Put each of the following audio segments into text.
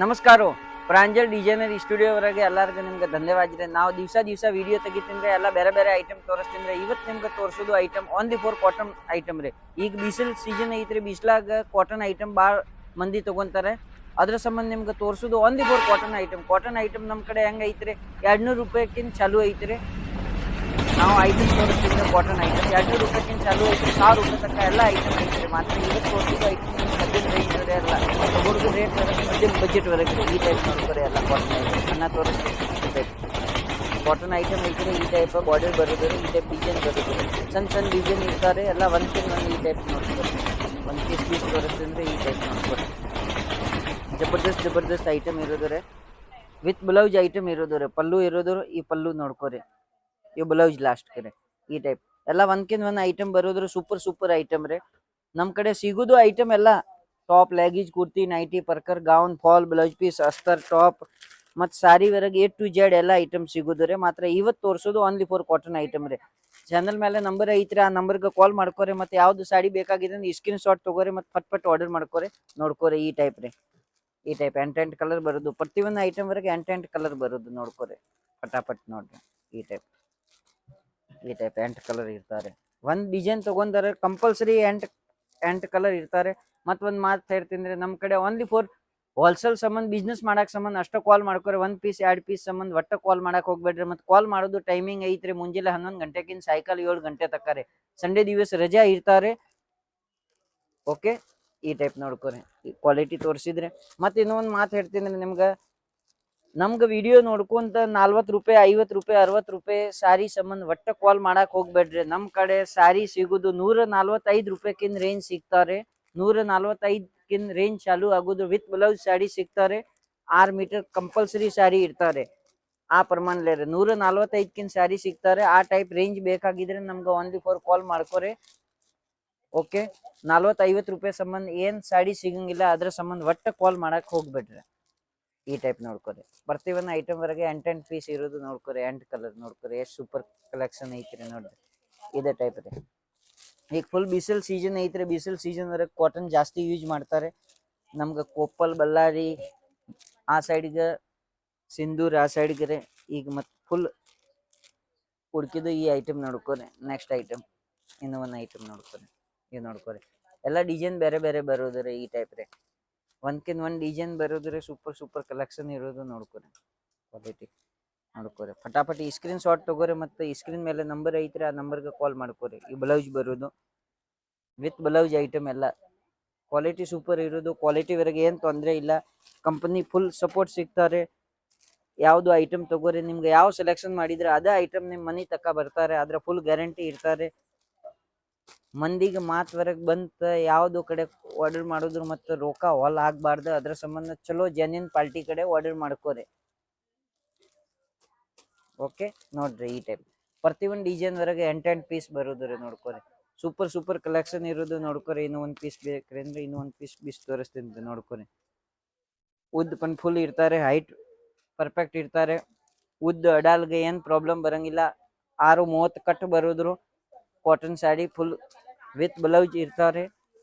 ನಮಸ್ಕಾರ. ಪ್ರಾಂಜಲ್ ಡಿಸೈನರ್ ಸ್ಟುಡಿಯೋವರೆಗೆ ಎಲ್ಲರಿಗೂ ನಿಮ್ಗೆ ಧನ್ಯವಾದ. ನಾವು ದಿವಸ ವಿಡಿಯೋ ತೆಗಿತೀನಿ ಎಲ್ಲ ಬೇರೆ ಬೇರೆ ಐಟಮ್ ತೋರಿಸ್ತೀನಿ. ಇವತ್ತು ನಿಮ್ಗೆ ತೋರಿಸೋದು item on the four cotton item ರೀ. ಈಗ ಬಿಸಿಲು ಸೀಸನ್ ಐತ್ರಿ, ಬಿಸಿಲಾಗ ಕಾಟನ್ ಐಟಮ್ ಭಾಳ ಮಂದಿ ತಗೊಂತಾರೆ. ಅದ್ರ ಸಂಬಂಧ ನಿಮ್ಗೆ ತೋರಿಸೋದು on the four cotton item. Cotton item ನಮ್ಮ ಕಡೆ ಹೆಂಗೆ ಐತ್ರಿ, 200 ರೂಪಾಯಿಗಿಂತ ಚಾಲು ಐತ್ರಿ. ನಾವು ಐಟಮ್ ತೋರಿಸ್ತೀನಿ ಕಾಟನ್ ಐಟಮ್ 200 ರೂಪಾಯಿಗಿಂತ ಚಾಲು ಐತ್ರಿ, 1000 ರೂಪಾಯಿ ತನಕ ಎಲ್ಲ ಐಟಮ್ ಐತ್ರಿ. ಮಾತ್ರ ಇವತ್ತು ತೋರಿಸೋದು ಐಟಮ್ ಮಧ್ಯಮ ರೇಂಜ್ ವರೆ ಎಲ್ಲ ತಗೊಳ್ಳೋದು ರೇಟ್ ವರೆಗೆ ಮಧ್ಯಮ ಬಜೆಟ್ವರೆಗೆ ಈ ಟೈಪ್ ನೋಡ್ತಾರೆ ಎಲ್ಲ ಕಾಟನ್ ಐಟಮ್. ಅನ್ನ ತೋರಿಸ್ತೀನಿ ಈ ಟೈಪ್ ಕಾಟನ್ ಐಟಮ್ ಐತ್ರಿ. ಈ ಟೈಪ್ ಬಾರ್ಡರ್ ಬರೋದು, ಈ ಟೈಪ್ ಡಿಸೈನ್ ಬರೋದು, ಸಣ್ಣ ಡಿಸೈನ್ ಇರ್ತಾರೆ ಎಲ್ಲ ಒಂದ್ಕಿಂತ ಒಂದು ಈ ಟೈಪ್ ನೋಡ್ತಾರೆ. ಒಂದು ಪೀಸ್ ತೋರಿಸ್ತೀನಿ ಈ ಟೈಪ್ ನೋಡ್ತಾರೆ. ಜಬರ್ದಸ್ತ್ ಐಟಮ್ ಇರೋದ್ರೆ ವಿತ್ ಬ್ಲೌಸ್ ಐಟಮ್ ಇರೋದ್ರೆ, ಪಲ್ಲು ಇರೋದ್ರು ಈ ಪಲ್ಲು ನೋಡ್ಕೋರಿ, ಈ ಬ್ಲೌಸ್ ಲಾಸ್ಟ್ ಕರೆ ಈ ಟೈಪ್ ಎಲ್ಲ ಒಂದ್ಕಿಂತ ಒಂದು ಐಟಮ್ ಬರೋದ್ರು ಸೂಪರ್ ಐಟಮ್ ರೀ. ನಮ್ಮ ಕಡೆ ಸಿಗೋದು ಐಟಮ್ ಎಲ್ಲ ಟಾಪ್, ಲೆಗೀಜ್, ಕುರ್ತಿ, ನೈಟಿ, ಪರ್ಕರ್, ಗೌನ್, ಫಾಲ್, ಬ್ಲೌಸ್ ಪೀಸ್, ಅಸ್ತರ್, ಟಾಪ್ ಮತ್ತು ಸಾರಿವರೆಗೆ A to Z ಎಲ್ಲ ಐಟಮ್ ಸಿಗೋದು ರೀ. ಮಾತ್ರ ಇವತ್ತು ತೋರಿಸೋದು ಓನ್ಲಿ ಫಾರ್ ಕಾಟನ್ ಐಟಮ್ ರೀ. ಚಾನಲ್ ಮೇಲೆ ನಂಬರ್ ಐತ್ರಿ, ಆ ನಂಬರ್ಗೆ ಕಾಲ್ ಮಾಡ್ಕೋರಿ. ಮತ್ತು ಯಾವ್ದು ಸಾಡಿ ಬೇಕಾಗಿದೆ ಅಂದ್ರೆ ಸ್ಕ್ರೀನ್ ಶಾಟ್ ತಗೋರಿ ಮತ್ತು ಪಟ್ ಆರ್ಡರ್ ಮಾಡ್ಕೋರಿ. ನೋಡ್ಕೋರಿ ಈ ಟೈಪ್ ರೀ. ಈ ಟೈಪ್ ಎಂಟೆಂಟ್ ಕಲರ್ ಬರೋದು, ಪ್ರತಿಯೊಂದು ಐಟಮ್ ವರೆಗೆ ಎಂಟೆಂಟ್ ಕಲರ್ ಬರೋದು ನೋಡ್ಕೋರಿ. ಪಟಾಪಟ್ ನೋಡ್ರಿ ಈ ಟೈಪ್ 8 ಕಲರ್ ಇರ್ತಾರೆ. ಒಂದು ಡಿಸೈನ್ ತಗೊಂಡಾರೆ ಕಂಪಲ್ಸರಿ 8 ಕಲರ್ ಇರ್ತಾರೆ. ಮತ್ತೊಂದು ಮಾತು ಹೇಳ್ತೀನಿ, ನಮ್ಮ ಕಡೆ ಓನ್ಲಿ ಫಾರ್ ಹೋಲ್ಸೇಲ್ ಸಂಬಂಧ, ಬಿಸ್ನೆಸ್ ಮಾಡಕ್ ಸಂಬಂಧ ಅಷ್ಟೇ ಕಾಲ್ ಮಾಡ್ಕೊರಿ. 1 ಪೀಸ್ 2 ಪೀಸ್ ಸಂಬಂಧ ಒಟ್ಟ ಕಾಲ್ ಮಾಡಕ್ ಹೋಗ್ಬೇಡ್ರಿ. ಮತ್ತು ಕಾಲ್ ಮಾಡೋದು ಟೈಮಿಂಗ್ ಐತ್ರಿ, ಮುಂಜಾನೆ 11 ಗಂಟೆಗಿಂತ ಸಾಯಂಕಾಲ 7 ಗಂಟೆ ತನಕ ರೀ. ಸಂಡೇ ದಿವಸ ರಜಾ ಇರ್ತಾರೆ. ಓಕೆ, ಈ ಟೈಪ್ ನೋಡ್ಕೊರಿ. ಕ್ವಾಲಿಟಿ ತೋರಿಸಿದ್ರೆ ಮತ್ತೆ ಇನ್ನೊಂದು ಮಾತು ಹೇಳ್ತೀನಿ ನಿಮ್ಗೆ, ನಮ್ಗೆ ವಿಡಿಯೋ ನೋಡ್ಕೊಂತ 40 ರೂಪಾಯಿ 50 ರೂಪಾಯಿ 60 ರೂಪಾಯಿ ಸಾರಿ ಸಂಬಂಧ ಒಟ್ಟ ಕಾಲ್ ಮಾಡಕ್ ಹೋಗ್ಬೇಡ್ರಿ. ನಮ್ ಕಡೆ ಸಾರಿ ಸಿಗುದು 145 ರೂಪಾಯಿಕಿನ್ ರೇಂಜ್ ಸಿಗ್ತಾರೆ. 145 ರೇಂಜ್ ಚಾಲು ಆಗುದು. ವಿತ್ ಬ್ಲೌಸ್ ಸಾಡಿ ಸಿಗ್ತಾರೆ. 6 ಮೀಟರ್ ಕಂಪಲ್ಸರಿ ಸಾರಿ ಇರ್ತಾರೆ. ಆ ಪ್ರಮಾಣ 145 ಸಾರಿ ಸಿಗ್ತಾರೆ. ಆ ಟೈಪ್ ರೇಂಜ್ ಬೇಕಾಗಿದ್ರೆ ನಮ್ಗೆ ಓನ್ಲಿ ಫಾರ್ ಕಾಲ್ ಮಾಡ್ಕೋರಿ. ಓಕೆ, 40-50 ರೂಪಾಯಿ ಸಂಬಂಧ ಏನ್ ಸಾಡಿ ಸಿಗಂಗಿಲ್ಲ, ಅದ್ರ ಸಂಬಂಧ ಒಟ್ಟ ಕಾಲ್ ಮಾಡಕ್ ಹೋಗ್ಬೇಡ್ರಿ. ಈ ಟೈಪ್ ನೋಡ್ಕೊರಿ. ಪ್ರತಿಯೊಂದು ಐಟಮ್ ವರೆಗೆ 8 ಪೀಸ್ ಇರೋದು ನೋಡ್ಕೊರಿ. 8 ಕಲರ್ ನೋಡ್ಕೊರಿ. ಎಷ್ಟು ಸೂಪರ್ ಕಲೆಕ್ಷನ್ ಐತ್ರಿ ನೋಡ್ರಿ. ಇದೇ ಟೈಪ್ ರೀ. ಈಗ ಫುಲ್ ಬಿಸಿಲ್ ಸೀಸನ್ ಐತ್ರಿ. ಬಿಸಿಲ್ ಸೀಸನ್ ವರೆಗೆ ಕಾಟನ್ ಜಾಸ್ತಿ ಯೂಸ್ ಮಾಡ್ತಾರೆ. ನಮ್ಗೆ ಕೊಪ್ಪಲ್, ಬಳ್ಳಾರಿ ಆ ಸೈಡ್ಗೆ, ಸಿಂಧೂರ್ ಆ ಸೈಡ್ಗೆ ಈಗ ಮತ್ತೆ ಫುಲ್ ಹುಡುಕಿದ್ದು ಈ ಐಟಮ್ ನೋಡ್ಕೊರಿ. ನೆಕ್ಸ್ಟ್ ಐಟಮ್ ಇನ್ನೂ ಒಂದು ಐಟಮ್ ನೋಡ್ಕೊರಿ. ಇದು ನೋಡ್ಕೊರಿ. ಎಲ್ಲ ಡಿಸೈನ್ ಬೇರೆ ಬೇರೆ ಬರೋದ್ರಿ ಈ ಟೈಪ್ ರೀ. ಒಂದ್ಕಿಂತ ಒಂದು ಡಿಸೈನ್ ಬರೋದ್ರೆ ಸೂಪರ್ ಕಲೆಕ್ಷನ್ ಇರೋದು ನೋಡ್ಕೊರಿ. ಕ್ವಾಲಿಟಿ ನೋಡ್ಕೊರಿ. ಫಟಾಫಟಿ ಸ್ಕ್ರೀನ್ ಶಾಟ್ ತಗೋರಿ. ಮತ್ತು ಸ್ಕ್ರೀನ್ ಮೇಲೆ ನಂಬರ್ ಐತ್ರಿ, ಆ ನಂಬರ್ಗೆ ಕಾಲ್ ಮಾಡ್ಕೋರಿ. ಈ ಬ್ಲೌಸ್ ಬರೋದು ವಿತ್ ಬ್ಲೌಸ್ ಐಟಮ್ ಎಲ್ಲ ಕ್ವಾಲಿಟಿ ಸೂಪರ್ ಇರೋದು. ಕ್ವಾಲಿಟಿವರೆಗೆ ಏನು ತೊಂದರೆ ಇಲ್ಲ. ಕಂಪನಿ ಫುಲ್ ಸಪೋರ್ಟ್ ಸಿಗ್ತಾರೆ. ಯಾವುದು ಐಟಮ್ ತಗೋರಿ, ನಿಮ್ಗೆ ಯಾವ ಸೆಲೆಕ್ಷನ್ ಮಾಡಿದ್ರೆ ಅದೇ ಐಟಮ್ ನಿಮ್ಮ ಮನೆ ತಕ್ಕ ಬರ್ತಾರೆ. ಅದ್ರ ಫುಲ್ ಗ್ಯಾರಂಟಿ ಇರ್ತಾರೆ. ಮಂದಿಗೆ ಮಾತ್ವರೆಗೆ ಬಂತ ಯಾವ್ದು ಕಡೆ ಆರ್ಡರ್ ಮಾಡಿದ್ರು ಮತ್ತು ರೊಕ್ಕ ಹೊಲ್ ಆಗ್ಬಾರ್ದು. ಅದ್ರ ಸಂಬಂಧ ಚಲೋ ಜೆನ್ಯೂನ್ ಪಾರ್ಟಿ ಕಡೆ ಆರ್ಡರ್ ಮಾಡ್ಕೋರಿ. ಓಕೆ, ನೋಡ್ರಿ ಈ ಟೈಪ್ ಪ್ರತಿಯೊಂದು ಡಿಸೈನ್ ವರೆಗೆ 8 ಪೀಸ್ ಬರೋದ್ರಿ ನೋಡ್ಕೋರಿ. ಸೂಪರ್ ಕಲೆಕ್ಷನ್ ಇರೋದು ನೋಡ್ಕೋರಿ. ಇನ್ನೂ ಒಂದು ಪೀಸ್ ಬೇಕ್ರಿ ಅಂದ್ರೆ ಇನ್ನೂ ಒಂದು ಪೀಸ್ ತೋರಿಸ್ತೀನಿ ನೋಡ್ಕೋರಿ. ಉದ್ದ ಪನ್ ಫುಲ್ ಇರ್ತಾರೆ. ಹೈಟ್ ಪರ್ಫೆಕ್ಟ್ ಇರ್ತಾರೆ. ಉದ್ದ ಅಡಾಲ್ಗೆ ಏನು ಪ್ರಾಬ್ಲಮ್ ಬರಂಗಿಲ್ಲ. 6:30 ಕಟ್ ಬರೋದ್ರು. Cotton sari full with blouse ಇರ್ತಾರೆ.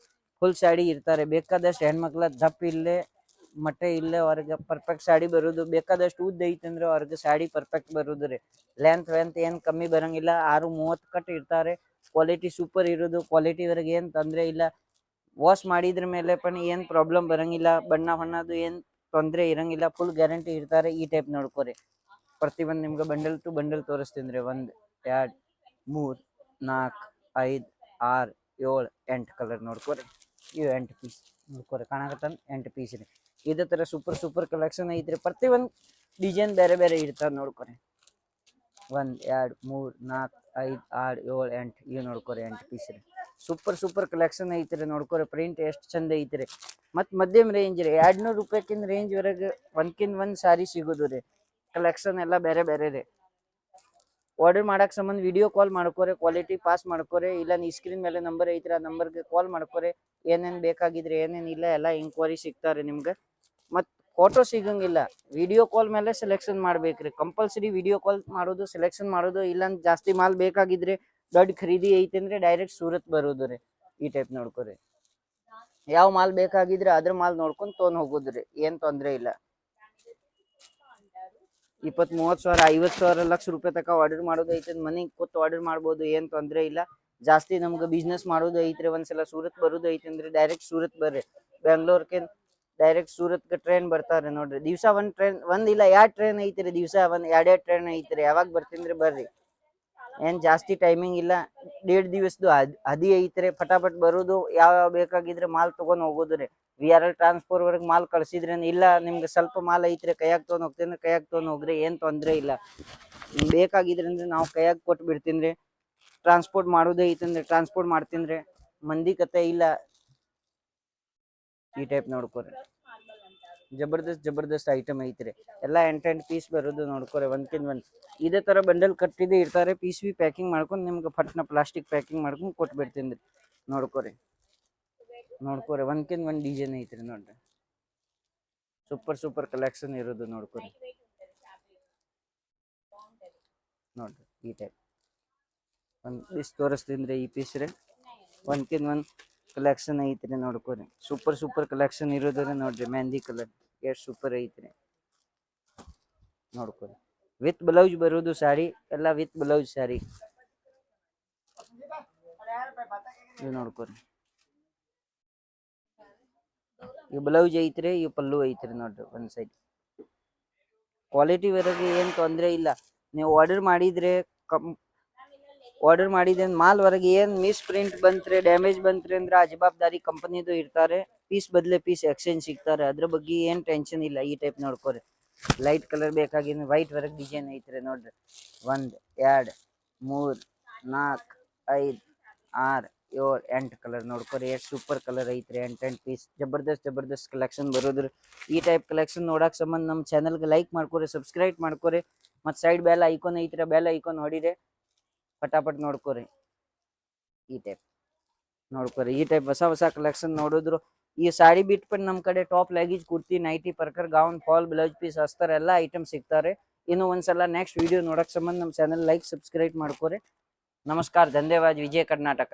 ಫುಲ್ ಸಾಡಿ ಇರ್ತಾರೆ. ಬೇಕಾದಷ್ಟು ಹೆಣ್ಮಕ್ಳ ದಪ್ಪ ಇಲ್ಲೇ ಮಟ್ಟೆ ಇಲ್ಲೇ ಅವ್ರಿಗೆ ಪರ್ಫೆಕ್ಟ್ ಸಾಡಿ ಬರೋದು. ಬೇಕಾದಷ್ಟು ಉದ್ದ ಐತಂದ್ರೆ ಅವ್ರಿಗೆ ಸಾಡಿ ಪರ್ಫೆಕ್ಟ್ ಬರೋದು ರೀ. ಲೆಂತ್ ಏನು ಕಮ್ಮಿ ಬರಂಗಿಲ್ಲ. 6:30 ಕಟ್ ಇರ್ತಾರೆ. ಕ್ವಾಲಿಟಿ ಸೂಪರ್ ಇರೋದು. ಕ್ವಾಲಿಟಿವರೆಗೆ ಏನು ತೊಂದರೆ ಇಲ್ಲ. ವಾಶ್ ಮಾಡಿದ್ರ ಮೇಲೆ ಪಣ ಏನು ಪ್ರಾಬ್ಲಮ್ ಬರಂಗಿಲ್ಲ. ಬಣ್ಣದು ಏನು ತೊಂದರೆ ಇರಂಗಿಲ್ಲ. ಫುಲ್ ಗ್ಯಾರಂಟಿ ಇರ್ತಾರೆ. ಈ ಟೈಪ್ ನೋಡ್ಕೋರಿ. ಪ್ರತಿಯೊಂದು ನಿಮ್ಗೆ ಬಂಡಲ್ ಟು ಬಂಡಲ್ ತೋರಿಸ್ತೀನಿ ರೀ. 1 2 3 4 5 6 7 8 ಕಲರ್ ನೋಡ್ಕೋರಿ. ಇವು 8 ಪೀಸ್ ನೋಡ್ಕೋರಿ. ಕಾಣಕತ್ತಾನ 8 ಪೀಸ್ ರೀ. ಇದೇ ಥರ ಸೂಪರ್ ಕಲೆಕ್ಷನ್ ಐತ್ರಿ. ಪ್ರತಿಯೊಂದು ಡಿಸೈನ್ ಬೇರೆ ಬೇರೆ ಇರ್ತಾರೆ ನೋಡ್ಕೋರಿ. 1 2 3 4 5 6 7 8 ಇವು ನೋಡ್ಕೋರಿ 8 ಪೀಸ್ ರೀ. ಸೂಪರ್ ಕಲೆಕ್ಷನ್ ಐತ್ರಿ ನೋಡ್ಕೊರಿ. ಪ್ರಿಂಟ್ ಎಷ್ಟು ಚಂದ ಐತ್ರಿ. ಮತ್ ಮಧ್ಯಮ ರೇಂಜ್ ರೀ, 200 ರೂಪಾಯಿಕಿಂದ ರೇಂಜ್ ವರೆಗೆ ಒಂದ್ಕಿಂತ ಒಂದ್ ಸಾರಿ ಸಿಗೋದು ರೀ. ಕಲೆಕ್ಷನ್ ಎಲ್ಲ ಬೇರೆ ಬೇರೆ ರೀ. ಆರ್ಡರ್ ಮಾಡಕ್ ಸಂಬಂಧ ವಿಡಿಯೋ ಕಾಲ್ ಮಾಡ್ಕೋರಿ, ಕ್ವಾಲಿಟಿ ಪಾಸ್ ಮಾಡ್ಕೋರಿ. ಇಲ್ಲ ನೀ ಸ್ಕ್ರೀನ್ ಮೇಲೆ ನಂಬರ್ ಐತ್ರಿ, ಆ ನಂಬರ್ಗೆ ಕಾಲ್ ಮಾಡ್ಕೋರಿ. ಏನೇನ್ ಬೇಕಾಗಿದ್ರೆ ಏನೇನ್ ಇಲ್ಲ ಎಲ್ಲ ಎಂಕ್ವೈರಿ ಸಿಗ್ತಾವ್ರಿ ನಿಮ್ಗೆ. ಮತ್ ಫೋಟೋ ಸಿಗಂಗಿಲ್ಲ, ವಿಡಿಯೋ ಕಾಲ್ ಮೇಲೆ ಸೆಲೆಕ್ಷನ್ ಮಾಡ್ಬೇಕ್ರಿ. ಕಂಪಲ್ಸರಿ ವಿಡಿಯೋ ಕಾಲ್ ಮಾಡೋದು, ಸೆಲೆಕ್ಷನ್ ಮಾಡೋದು. ಇಲ್ಲ ಜಾಸ್ತಿ ಮಾಲ್ ಬೇಕಾಗಿದ್ರೆ ದೊಡ್ಡ ಖರೀದಿ ಐತಿ ಅಂದ್ರೆ ಡೈರೆಕ್ಟ್ ಸೂರತ್ ಬರೋದು ರೀ. ಈ ಟೈಪ್ ನೋಡ್ಕೋರಿ. ಯಾವ ಮಾಲ್ ಬೇಕಾಗಿದ್ರೆ ಅದ್ರ ಮಾಲ್ ನೋಡ್ಕೊಂಡ್ ತೊಗೊಂಡ್ ಹೋಗೋದ್ರಿ, ಏನ್ ತೊಂದ್ರೆ ಇಲ್ಲ. 20-30 ಸಾವಿರ 50 ಸಾವಿರ ಲಕ್ಷ ರೂಪಾಯಿ ತಕ ಆರ್ಡರ್ ಮಾಡೋದು ಐತಿ, ಮನೆಗೆ ಕೂತ್ ಆರ್ಡರ್ ಮಾಡ್ಬೋದು, ಏನ್ ತೊಂದ್ರೆ ಇಲ್ಲ. ಜಾಸ್ತಿ ನಮ್ಗೆ ಬಿಸ್ನೆಸ್ ಮಾಡೋದು ಐತ್ರಿ, ಒಂದ್ಸಲ ಸೂರತ್ ಬರೋದು ಐತಿ ಅಂದ್ರೆ ಡೈರೆಕ್ಟ್ ಸೂರತ್ ಬರ್ರಿ. ಬೆಂಗ್ಳೂರ್ಗೆ ಡೈರೆಕ್ಟ್ ಸೂರತ್ಗೆ ಟ್ರೈನ್ ಬರ್ತಾವ್ರಿ ನೋಡ್ರಿ. ದಿವ್ಸ ಒಂದ್ ಟ್ರೈನ್, ಒಂದ್ ಇಲ್ಲ 2 ಟ್ರೈನ್ ಐತ್ರಿ. ದಿವ್ಸ ಒಂದ್ 2 ಟ್ರೈನ್ ಐತ್ರಿ. ಯಾವಾಗ ಬರ್ತೀನ್ರಿ ಬರ್ರಿ, ಏನ್ ಜಾಸ್ತಿ ಟೈಮಿಂಗ್ ಇಲ್ಲ. 1.5 ದಿವಸದ್ದು ಅದಿ ಐತ್ರಿ. ಫಟಾಫಟ್ ಬರೋದು, ಯಾವ ಬೇಕಾಗಿದ್ರೆ ಮಾಲ್ ತಗೊಂಡ್ ಹೋಗೋದ್ರಿ. VRL ಟ್ರಾನ್ಸ್ಫೋರ್ ವರ್ಗ್ ಮಾಲ್ ಕಳ್ಸಿದ್ರಿ ಇಲ್ಲ, ನಿಮ್ಗೆ ಸ್ವಲ್ಪ ಮಾಲ್ ಐತ್ರಿ ಕೈಯಾಗ ತೊಗೊಂಡ್ ಹೋಗ್ತೀನಿ, ಕೈಯಾಗ ತೊಗೊಂಡ್ ಹೋಗ್ರಿ, ಏನ್ ತೊಂದ್ರೆ ಇಲ್ಲ. ನಿಮ್ಗೆ ಬೇಕಾಗಿದ್ರೆ ಅಂದ್ರೆ ನಾವು ಕೈಯಾಗ ಕೊಟ್ಟು ಬಿಡ್ತೀನಿ. ಟ್ರಾನ್ಸ್ಪೋರ್ಟ್ ಮಾಡೋದೇ ಐತಂದ್ರೆ ಟ್ರಾನ್ಸ್ಪೋರ್ಟ್ ಮಾಡ್ತೀನಿ. ಮಂದಿ ಕತೆ ಇಲ್ಲ. ಈ ಟೈಪ್ ನೋಡ್ಕೋರಿ. ಜಬರ್ದಸ್ತ್ ಐಟಮ್ ಐತ್ರಿ. ಎಲ್ಲಾ 8 ಪೀಸ್ ಬರೋದು ನೋಡ್ಕೋರಿ, ಒಂದ್ಕಿಂತ ಒಂದ್. ಇದೇ ತರ ಬಂಡಲ್ ಕಟ್ಟಿದೆ ಇರ್ತಾರೆ. ಪೀಸ್ ಬಿ ಪ್ಯಾಕಿಂಗ್ ಮಾಡ್ಕೊಂಡು ನಿಮ್ಗೆ ಪಟ್ನ ಪ್ಲಾಸ್ಟಿಕ್ ಪ್ಯಾಕಿಂಗ್ ಮಾಡ್ಕೊಂಡು ಕೊಟ್ಬಿಡ್ತೀನಿ ನೋಡ್ಕೋರಿ. ಒಂದ್ಕಿಂತ ಒಂದ್ ಡಿಸೈನ್ ಐತ್ರಿ ನೋಡ್ರಿ. ಸೂಪರ್ ಕಲೆಕ್ಷನ್ ಇರೋದು ನೋಡ್ಕೋರಿ. ನೋಡ್ರಿ ಈ ಟೈಪ್ ಒಂದ್ ಪೀಸ್ ತೋರಿಸ್ತೀನಿ. ಈ ಪೀಸ್ ರೀ, ಒಂದ್ಕಿಂತ ಒಂದ್ ಕಲೆಕ್ಷನ್ ಐತ್ರಿ ನೋಡ್ಕೋರಿ. ಸೂಪರ್ ಕಲೆಕ್ಷನ್ ಇರೋದ್ರ ನೋಡ್ರಿ. ಮೆಹಂದಿ ಕಲರ್ ಎಷ್ಟು ಸೂಪರ್ ಐತ್ರಿ ನೋಡ್ಕೋರಿ. ವಿತ್ ಬ್ಲೌಸ್ ಬರೋದು ಸಾರಿ, ಎಲ್ಲ ವಿತ್ ಬ್ಲೌಸ್ ಸಾರಿ. ಇದು ನೋಡ್ಕೋರಿ. ಈ ಬ್ಲೌಸ್ ಐತ್ರಿ, ಈ ಪಲ್ಲು ಐತ್ರಿ ನೋಡ್ರಿ. ಒಂದ್ ಸೈಡ್ ಕ್ವಾಲಿಟಿ ವರೆಗೆ ಏನ್ ತೊಂದ್ರೆ ಇಲ್ಲ. ನೀವು ಆರ್ಡರ್ ಮಾಡಿದ್ರೆ ಮಾಲ್ ವರೆಗೆ ಏನ್ ಮಿಸ್ ಪ್ರಿಂಟ್ ಬಂತ್ರಿ, ಡ್ಯಾಮೇಜ್ ಬಂತ್ರಿ ಅಂದ್ರೆ ಆ ಜವಾಬ್ದಾರಿ ಕಂಪನಿದು ಇರ್ತಾರೆ. ಪೀಸ್ ಬದಲೇ ಪೀಸ್ ಎಕ್ಸ್ಚೇಂಜ್ ಸಿಗ್ತಾರೆ, ಅದ್ರ ಬಗ್ಗೆ ಏನ್ ಟೆನ್ಷನ್ ಇಲ್ಲ. ಈ ಟೈಪ್ ನೋಡ್ಕೋರಿ. ಲೈಟ್ ಕಲರ್ ಬೇಕಾಗಿದ್ರೆ ವೈಟ್ ವರೆಗೆ ಡಿಸೈನ್ ಐತ್ರಿ ನೋಡ್ರಿ. 1 2 3 4 5 6 7 8 ಕಲರ್ ನೋಡ್ಕೋರಿ. ಎಷ್ಟು ಸೂಪರ್ ಕಲರ್ ಐತ್ರಿ. 8 ಪೀಸ್ ಜಬರ್ದಸ್ತ್ ಕಲೆಕ್ಷನ್ ಬರೋದ್ರಿ. ಈ ಟೈಪ್ ಕಲೆಕ್ಷನ್ ನೋಡಕ್ ಸಂಬಂಧ ನಮ್ಮ ಚಾನಲ್ಗೆ ಲೈಕ್ ಮಾಡ್ಕೋರಿ, ಸಬ್ಸ್ಕ್ರೈಬ್ ಮಾಡ್ಕೋರಿ. ಮತ್ ಸೈಡ್ ಬೆಲ್ ಐಕಾನ್ ಐತ್ರಿ, ಬೆಲ್ ಐಕಾನ್ ಹೊಡಿರಿ, ಫಟಾಫಟ್ ನೋಡ್ಕೋರಿ. ಈ ಟೈಪ್ ನೋಡ್ಕೋರಿ. ಈ ಟೈಪ್ ಹೊಸ ಕಲೆಕ್ಷನ್ ನೋಡಿದ್ರು. ಈ ಸಾಡಿ ಬಿಟ್ಬಿಟ್ಟು ನಮ್ ಕಡೆ ಟಾಪ್ ಲೆಗೀಜ್, ಕುರ್ತಿ, ನೈಟಿ, ಪರ್ಕರ್, ಗೌನ್, ಫಾಲ್, ಬ್ಲೌಸ್ ಪೀಸ್, ಅಸ್ತರ ಎಲ್ಲ ಐಟಮ್ ಸಿಗ್ತಾರೆ. ಇನ್ನು ಒಂದ್ಸಲ ನೆಕ್ಸ್ಟ್ ವಿಡಿಯೋ ನೋಡಕ್ ಸಂಬಂಧ ನಮ್ಮ ಚಾನಲ್ ಲೈಕ್ ಸಬ್ಸ್ಕ್ರೈಬ್ ಮಾಡ್ಕೋರಿ. ನಮಸ್ಕಾರ, ಧನ್ಯವಾದ. ವಿಜಯ ಕರ್ನಾಟಕ.